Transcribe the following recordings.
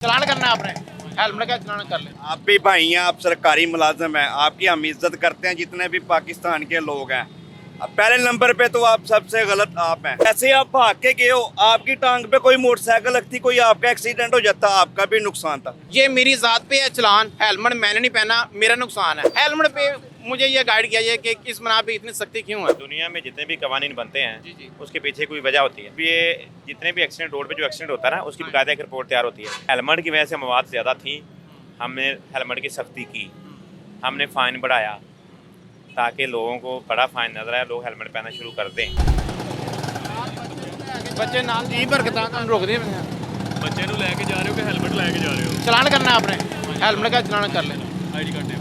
चलान करना है आपने, हेलमेट का चलान कर ले। आप भी भाई हैं, आप सरकारी मुलाजिम हैं, आपकी हम इज्जत करते हैं जितने भी पाकिस्तान के लोग हैं। अब पहले नंबर पे तो आप सबसे गलत आप हैं। ऐसे आप भाग के गए हो, आपकी टांग पे कोई मोटरसाइकिल लगती, कोई आपका एक्सीडेंट हो जाता, आपका भी नुकसान था। ये मेरी जात पे है चलान, हेलमेट मैंने नहीं पहना, मेरा नुकसान है। हेलमेट पे मुझे ये गाइड किया जाए कि किस बना पे इतनी सख्ती क्यों है। दुनिया में जितने भी कवानीन बनते हैं जी, जी। उसके पीछे कोई वजह होती है। ये जितने भी एक्सीडेंट, रोड पे जो एक्सीडेंट होता है ना, उसकी बाकायदा एक रिपोर्ट तैयार होती है। हेलमेट की वजह से मवाद ज़्यादा थी, हमने हेलमेट की सख्ती की, हमने फ़ाइन बढ़ाया ताकि लोगों को बड़ा फ़ाइन नजर आए, लोग हेलमेट पहनना शुरू कर दें। बच्चे नाल जी बरकतां ਤੁਹਾਨੂੰ रोक दिए ਬੱਚੇ ਨੂੰ ਲੈ ਕੇ ਜਾ ਰਹੇ ਹੋ ਕਿ ਹੈਲਮਟ ਲੈ ਕੇ ਜਾ ਰਹੇ ਹੋ? चलान करना है आपने, हेलमेट का चलान कर ले। आईडी कार्ड है,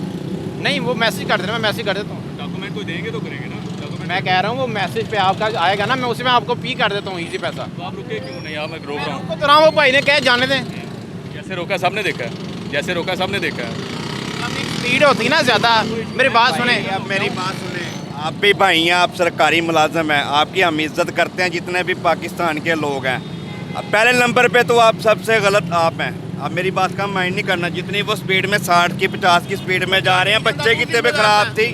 नहीं वो मैसेज कर देना, मैं मैसेज कर देता हूँ। डॉक्यूमेंट कोई देंगे तो करेंगे ना डॉक्यूमेंट। मैं कह रहा हूँ वो मैसेज पे आपका आएगा ना, मैं उसी में आपको पे कर देता हूँ इजी पैसा। तो आप रुके क्यों नहीं? आप मैं रोक रहा हूँ। तो तरह वो भाई ने कहे जाने दें। जैसे रोका सबने देखा है, जैसे रोका सबने देखा है। स्पीड होती है ना ज़्यादा। मेरी बात सुने, अब मेरी बात सुने, आप भी भाई हैं, आप सरकारी मुलाजिम हैं, आपकी हम इज्जत करते हैं जितने भी पाकिस्तान के लोग हैं। अब पहले नंबर पे तो आप सबसे गलत आप हैं। अब मेरी बात का माइंड नहीं करना, जितनी वो स्पीड में 60 की 50 की स्पीड में जा रहे हैं, बच्चे की तबीयत खराब थी।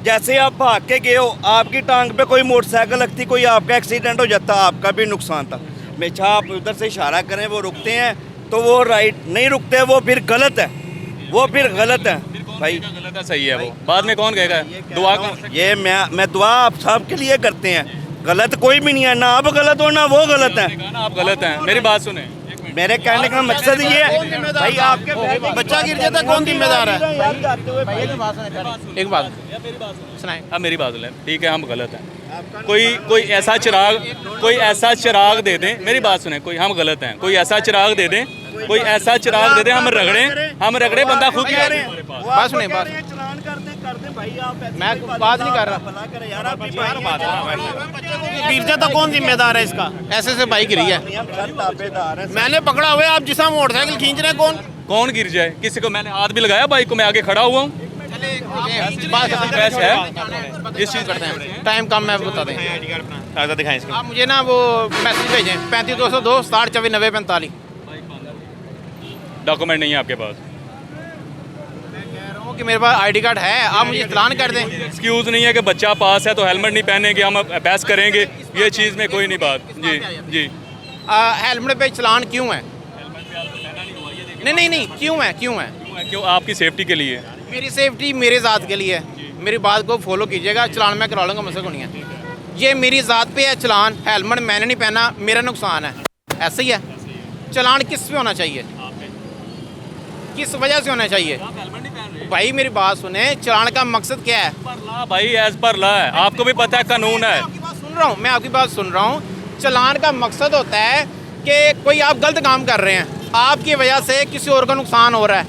जैसे आप भाग के गए हो, आपकी टांग पे कोई मोटरसाइकिल लगती, कोई आपका एक्सीडेंट हो जाता, आपका भी नुकसान था। हमेशा आप उधर से इशारा करें, वो रुकते हैं तो वो राइट, नहीं रुकते वो फिर गलत है, वो फिर गलत है भाई। गलत है सही है वो, बाद में कौन कहेगा? दुआ कर ये मैं दुआ आप सब के लिए करते हैं, गलत कोई भी नहीं है, ना आप गलत हो ना वो गलत है। ना आप गलत हैं। मेरी बात सुने, मेरे कहने का मकसद ये है भाई, आपके बच्चा गिर जाता कौन जिम्मेदार है? एक बात सुनाए। अब मेरी बात सुने, ठीक है हम गलत हैं। कोई ऐसा चिराग दे दें, मेरी बात सुने, कोई हम गलत हैं, कोई ऐसा चिराग दे दें, कोई ऐसा चिराग दे दें, हम रगड़े बंदा खुद ही बात सुने, बात चलान कर दे भाई। आप मैं बात नहीं कर रहा। गिर जाता कौन जिम्मेदार है इसका? ऐसे से बाइक गिरी है, मैंने पकड़ा हुआ है, आप जिसका मोटरसाइकिल खींच रहे हैं कौन गिर जाए? किसी को मैंने हाथ भी लगाया बाइक को, मैं आगे खड़ा हुआ हूँ। बात बहस है इस चीज़ करते हैं। टाइम कम है, बता दें। कागज़ दिखाएं इसके। आप मुझे ना वो मैसेज भेजें 35 202 60 24 90 45। डॉक्यूमेंट नहीं है आपके पास? कि मेरे पास आईडी कार्ड है, आप मुझे चलान कर दें। एक्सक्यूज़ नहीं है कि बच्चा पास है तो हेलमेट नहीं पहनेंगे, हम बहस करेंगे, ये चीज़ में कोई नहीं बात। जी जी। हेलमेट पे चलान क्यों है? नहीं क्यों है? क्यों? आपकी सेफ्टी के लिए। मेरी सेफ्टी मेरे ज़ात के लिए है। मेरी बात को फॉलो कीजिएगा, चलान मैं करा लूँगा, मसला को नहीं है। ये मेरी ज़ात पे है चलान, हेलमेट मैंने नहीं पहना, मेरा नुकसान है, ऐसा ही है। चलान किस पे होना चाहिए, किस वजह से होना चाहिए? भाई मेरी बात सुने, चलान का मकसद क्या है? भाई एज पर ला है, आपको भी पता है कानून है। मैं आपकी बात सुन रहा हूँ। चलान का मकसद होता है कि कोई आप गलत काम कर रहे हैं, आपकी वजह से किसी और का नुकसान हो रहा है।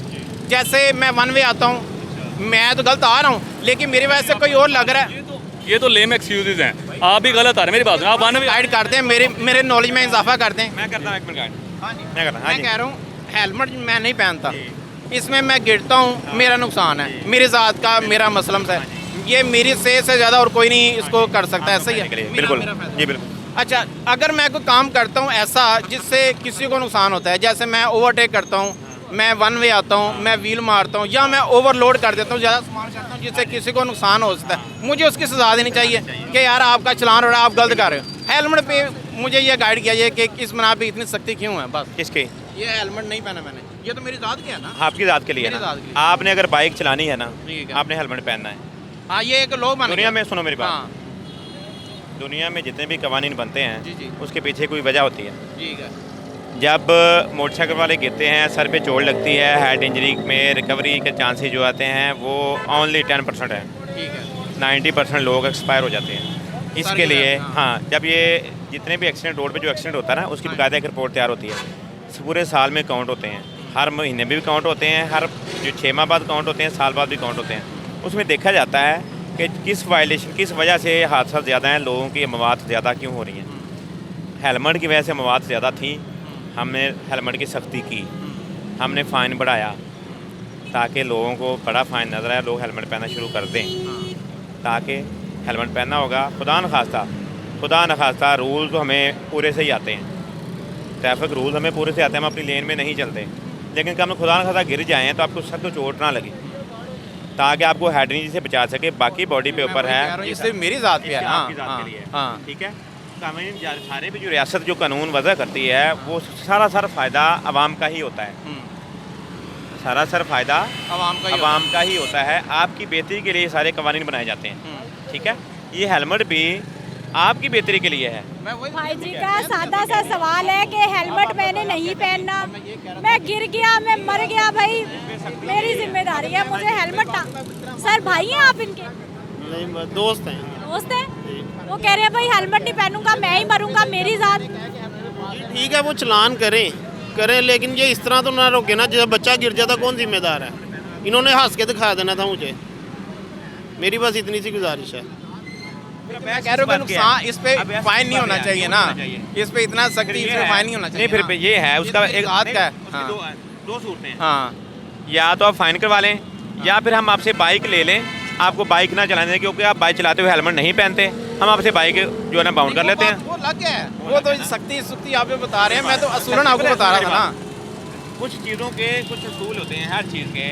जैसे मैं वन वे आता हूँ, मैं तो गलत आ रहा हूँ, लेकिन मेरी वजह से कोई और लग रहा है। ये तो लेम एक्सक्यूजेज हैं, आप भी गलत आ रहे हैं। मेरी बात सुनो, आप वन वे गाइड करते हैं, मेरे नॉलेज में इजाफा करते हैं। मैं करता हूँ 1 मिनट गाइड। मैं करता हूँ। मैं कह रहा हूँ हेलमेट मैं नहीं पहनता, इसमें मैं गिरता हूँ, मेरा नुकसान है, मेरी ज़ात का, मेरा मसलम है। ये मेरी सेहत से ज़्यादा और कोई नहीं इसको कर सकता, ऐसा ही है। बिल्कुल जी, बिल्कुल। अच्छा, अगर मैं कोई काम करता हूँ ऐसा जिससे किसी को नुकसान होता है, जैसे मैं ओवरटेक करता हूँ, मैं वन वे आता हूँ, मैं व्हील मारता हूँ, या मैं ओवरलोड कर देता हूँ, ज़्यादा सामान चढ़ता हूँ जिससे किसी को नुकसान हो सकता है, मुझे उसकी सज़ा देनी चाहिए कि यार आपका चलान हो रहा है, आप गलत कर रहे हो। हेलमेट पे मुझे ये गाइड किया जाए कि किस बना पे इतनी सख्ती क्यों है, बस। किसके? ये हेलमेट नहीं पहना मैंने, ये तो मेरी ज़ात की है ना। आपकी ज़ात के लिए है मेरी ना। ज़ात के लिए। आपने अगर बाइक चलानी है ना, ठीक है। आपने हेलमेट पहनना है। हाँ, ये एक लोग बन दुनिया गया। में सुनो मेरी बात, हाँ, दुनिया में जितने भी कवानीन बनते हैं जी, जी। उसके पीछे कोई वजह होती है। ठीक है। जब मोटरसाइकिल वाले गिरते हैं, सर पे चोट लगती है, हेड इंजरी में रिकवरी के चांसेस जो आते हैं वो ओनली 10% है। ठीक है। 90% लोग एक्सपायर हो जाते हैं। इसके की लिए वजह से, हाँ, जब ये जितने भी एक्सीडेंट, रोड पे जो एक्सीडेंट होता है ना, उसकी बाकायदा एक रिपोर्ट तैयार होती है। पूरे साल में काउंट होते हैं, हर महीने भी काउंट होते हैं, हर जो 6 माह बाद काउंट होते हैं, साल बाद भी काउंट होते हैं। उसमें देखा जाता है कि किस वायलेशन, किस वजह से हादसा ज़्यादा हैं, लोगों की मौत ज़्यादा क्यों हो रही हैं। हेलमेट की वजह से मौत ज़्यादा थी, हमने हेलमेट की सख्ती की, हमने फ़ाइन बढ़ाया ताकि लोगों को बड़ा फ़ाइन नजर आए, लोग हेलमेट पहनना शुरू कर दें। ताकि हेलमेट पहनना होगा, खुदा न खास्ता रूल तो हमें पूरे से ही आते हैं, ट्रैफिक रूल हमें पूरे से आते हैं, हम अपनी लेन में नहीं चलते। लेकिन कम खुदा न खासा गिर जाएँ तो आपको सख्त चोट ना लगे, ताकि आपको हेड इंजरी से बचा सके। बाकी बॉडी पे ऊपर है, इससे मेरी ज़ात पे है। हाँ आपकी ज़ात के लिए है। हाँ ठीक है, कानून सारे भी जो रियासत जो कानून वज़ा करती है वो सारा फ़ायदा आवाम का ही होता है, सारा फ़ायदा आवाम का ही होता है। आपकी बेहतरी के लिए ये सारे कानून बनाए जाते हैं। ठीक है, ये हेलमेट भी आपकी बेहतरी के लिए है। भाई जी का सादा सा सवाल है कि हेलमेट मैंने नहीं पहनना, मैं गिर गया, मैं मर गया, भाई मेरी जिम्मेदारी है, मुझे हेलमेट सर भाई हैं आप इनके? नहीं, दोस्त हैं। दोस्त हैं? वो कह रहे हैं भाई हेलमेट नहीं पहनूंगा मैं ही मरूंगा, मेरी जात। ठीक है, वो चलान करें, लेकिन ये इस तरह तो ना रोके ना, जब बच्चा गिर जाता कौन जिम्मेदार है? इन्होंने हंस के दिखा देना था मुझे। मेरी बस इतनी सी गुजारिश है। मैं कह रहा हूँ कि नुकसान इस पे फाइन नहीं होना चाहिए ना, इस पे इतना सख्ती इस पे फाइन नहीं होना चाहिए। नहीं, फिर ये है उसका एक हाथ का है। दो सूरतें हैं। हाँ, या तो आप फाइन करवा लें, या फिर हम आपसे बाइक ले लें, आपको बाइक ना चलाने दें, क्योंकि आप बाइक चलाते हुए हेलमेट नहीं पहनते, हम आपसे बाइक जो है ना बाउंड कर लेते हैं। वो लग गया है, वो तो सख्ती आप जो बता रहे हैं, मैं तो असूलन आपको बता रहा था ना। कुछ चीज़ों के कुछ असूल होते हैं हर चीज़ के।